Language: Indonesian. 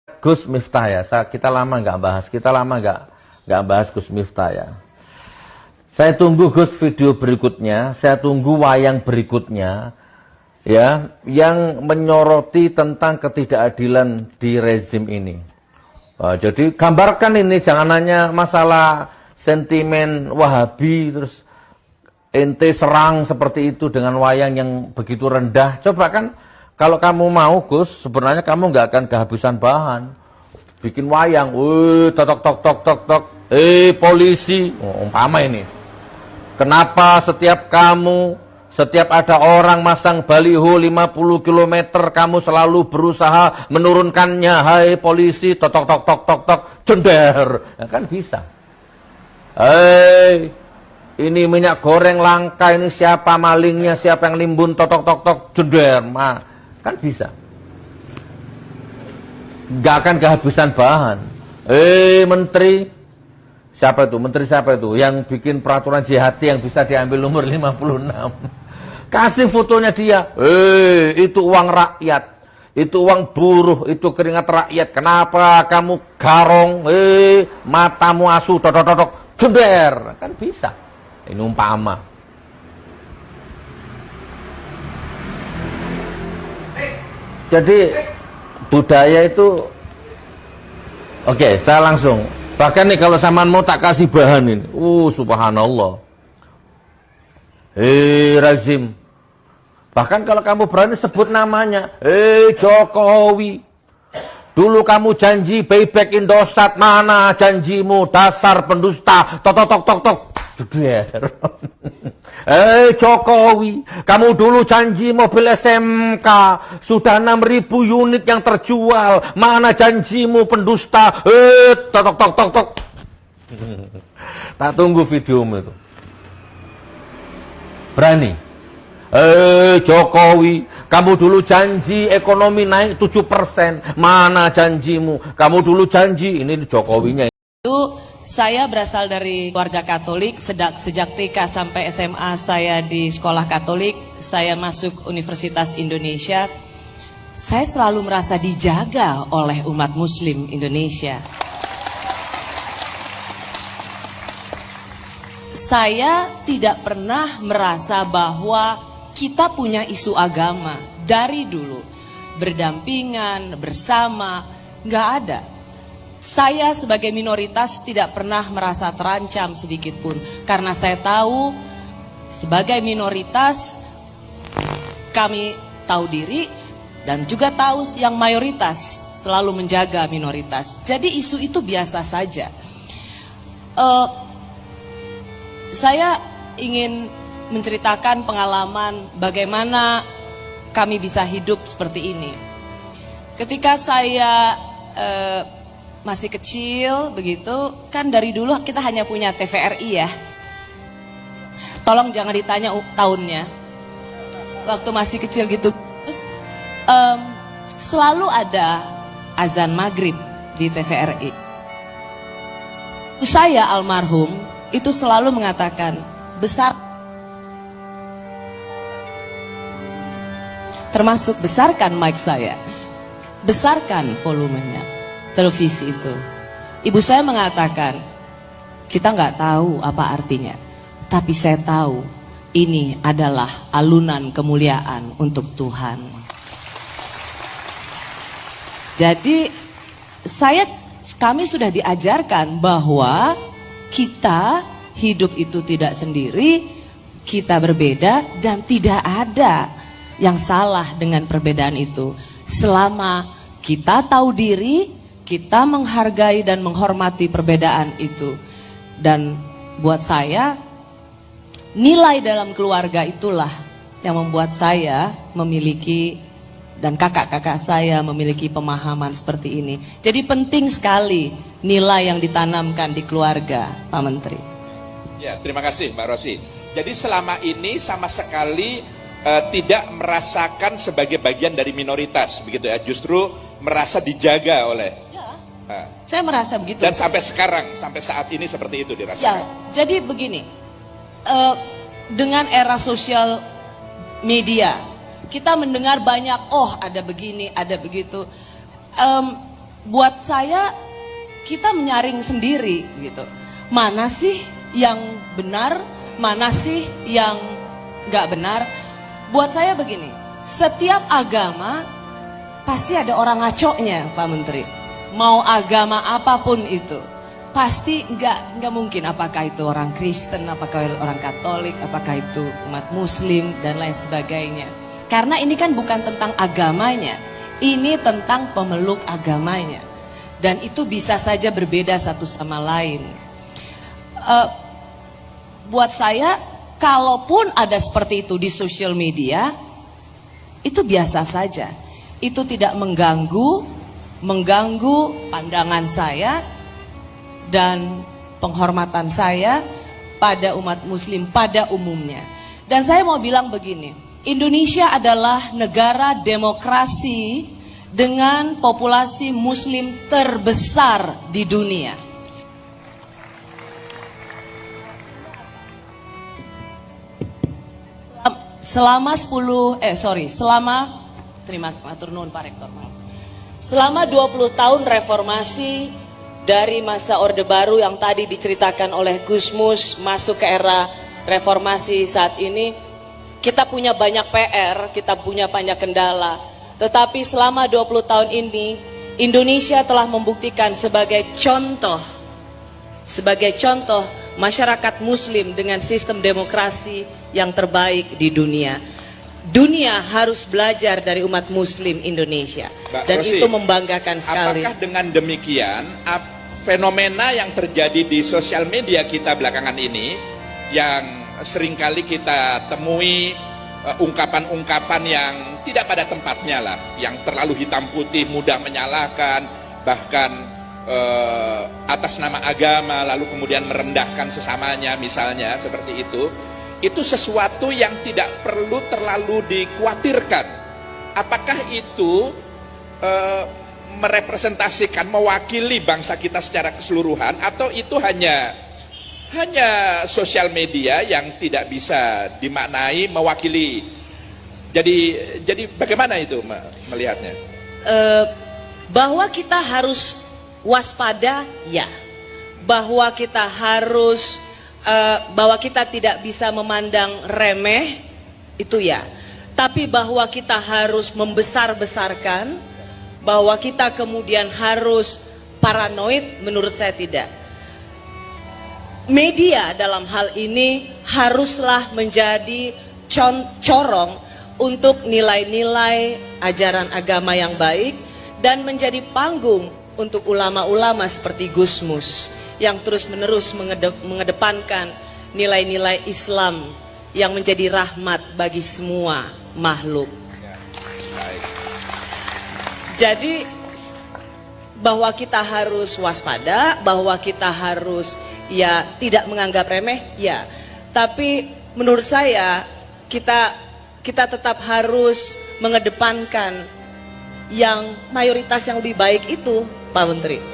Gus Miftah ya, kita lama nggak bahas Gus Miftah ya. Saya tunggu Gus video berikutnya, saya tunggu wayang berikutnya, ya, yang menyoroti tentang ketidakadilan di rezim ini. Jadi gambarkan ini, jangan hanya masalah sentimen Wahabi terus ente serang seperti itu dengan wayang yang begitu rendah. Coba kan. Kalau kamu mau Gus, sebenarnya kamu nggak akan kehabisan bahan. Bikin wayang, tok, polisi, umpama ini. Kenapa setiap ada orang masang baliho 50 km, kamu selalu berusaha menurunkannya, hai polisi, tok, jender. Ya, kan bisa. Ini minyak goreng langka, ini siapa malingnya, siapa yang nimbun, tok, jender, kan bisa. Nggak akan kehabisan bahan. Menteri siapa itu? Menteri siapa itu? Yang bikin peraturan JHT yang bisa diambil umur 56. Kasih fotonya dia. Itu uang rakyat. Itu uang buruh, itu keringat rakyat. Kenapa kamu garong? Matamu asu, tok, jender. Kan bisa. Ini umpama. Jadi budaya itu oke, saya langsung. Bahkan nih kalau saman mau tak kasih bahan ini. Subhanallah. Rezim. Bahkan kalau kamu berani sebut namanya. Jokowi. Dulu kamu janji buyback Indosat, mana janjimu, dasar pendusta. Tok. Jokowi, kamu dulu janji mobil SMK, sudah 6.000 unit yang terjual, mana janjimu pendusta. Tok. Tak tunggu videomu itu. Berani. Jokowi, kamu dulu janji ekonomi naik 7%, mana janjimu? Kamu dulu janji, ini Jokowinya. Saya berasal dari keluarga Katolik, sejak TK sampai SMA saya di sekolah Katolik, saya masuk Universitas Indonesia. Saya selalu merasa dijaga oleh umat Muslim Indonesia. Saya tidak pernah merasa bahwa kita punya isu agama dari dulu, berdampingan, bersama, nggak ada. Saya sebagai minoritas tidak pernah merasa terancam sedikit pun. Karena saya tahu sebagai minoritas kami tahu diri dan juga tahu yang mayoritas selalu menjaga minoritas. Jadi isu itu biasa saja. Saya ingin menceritakan pengalaman bagaimana kami bisa hidup seperti ini. Ketika saya masih kecil begitu, kan dari dulu kita hanya punya TVRI ya. Tolong jangan ditanya tahunnya. Waktu masih kecil gitu, terus selalu ada azan maghrib di TVRI. Saya almarhum itu selalu mengatakan, termasuk besarkan mic saya, besarkan volumenya. Televisi itu, ibu saya mengatakan, kita nggak tahu apa artinya, tapi saya tahu ini adalah alunan kemuliaan untuk Tuhan. Jadi kami sudah diajarkan bahwa kita hidup itu tidak sendiri, kita berbeda dan tidak ada yang salah dengan perbedaan itu. Selama kita tahu diri, kita menghargai dan menghormati perbedaan itu. Dan buat saya, nilai dalam keluarga itulah yang membuat saya memiliki, dan kakak-kakak saya memiliki pemahaman seperti ini. Jadi penting sekali nilai yang ditanamkan di keluarga, Pak Menteri. Ya, terima kasih Mbak Rosi. Jadi selama ini sama sekali tidak merasakan sebagai bagian dari minoritas, begitu ya? Justru merasa dijaga oleh. Saya merasa begitu. Dan sampai sekarang, sampai saat ini seperti itu dirasakan. Ya, jadi begini, dengan era sosial media, kita mendengar banyak, ada begini, ada begitu. buat saya kita menyaring sendiri gitu. Mana sih yang benar, mana sih yang nggak benar. Buat saya begini, setiap agama pasti ada orang ngaconya, Pak Menteri. Mau agama apapun itu, pasti nggak mungkin. Apakah itu orang Kristen, apakah orang Katolik, apakah itu umat Muslim dan lain sebagainya. Karena ini kan bukan tentang agamanya, ini tentang pemeluk agamanya. Dan itu bisa saja berbeda satu sama lain. Buat saya, kalaupun ada seperti itu di sosial media, itu biasa saja. Itu tidak mengganggu pandangan saya dan penghormatan saya pada umat Muslim pada umumnya. Dan saya mau bilang begini, Indonesia adalah negara demokrasi dengan populasi Muslim terbesar di dunia. Selama 20 tahun reformasi dari masa Orde Baru yang tadi diceritakan oleh Gusmus masuk ke era reformasi saat ini, kita punya banyak PR, kita punya banyak kendala. Tetapi selama 20 tahun ini, Indonesia telah membuktikan sebagai contoh masyarakat Muslim dengan sistem demokrasi yang terbaik di dunia. Dunia harus belajar dari umat Muslim Indonesia. Dan Rosi, itu membanggakan sekali. Apakah dengan demikian fenomena yang terjadi di sosial media kita belakangan ini, yang seringkali kita temui ungkapan-ungkapan yang tidak pada tempatnya lah, yang terlalu hitam putih, mudah menyalahkan, bahkan atas nama agama lalu kemudian merendahkan sesamanya misalnya, seperti itu sesuatu yang tidak perlu terlalu dikhawatirkan. Apakah itu merepresentasikan, mewakili bangsa kita secara keseluruhan, atau itu hanya sosial media yang tidak bisa dimaknai mewakili? Jadi bagaimana itu melihatnya? Bahwa kita harus waspada, ya. Bahwa kita harus bahwa kita tidak bisa memandang remeh, itu ya. Tapi bahwa kita harus membesar-besarkan, bahwa kita kemudian harus paranoid, menurut saya tidak. Media dalam hal ini haruslah menjadi corong untuk nilai-nilai ajaran agama yang baik, dan menjadi panggung untuk ulama-ulama seperti Gusmus yang terus-menerus mengedepankan nilai-nilai Islam yang menjadi rahmat bagi semua makhluk. Jadi bahwa kita harus waspada, bahwa kita harus ya tidak menganggap remeh, ya. Tapi menurut saya kita tetap harus mengedepankan yang mayoritas yang lebih baik itu, Pak Menteri.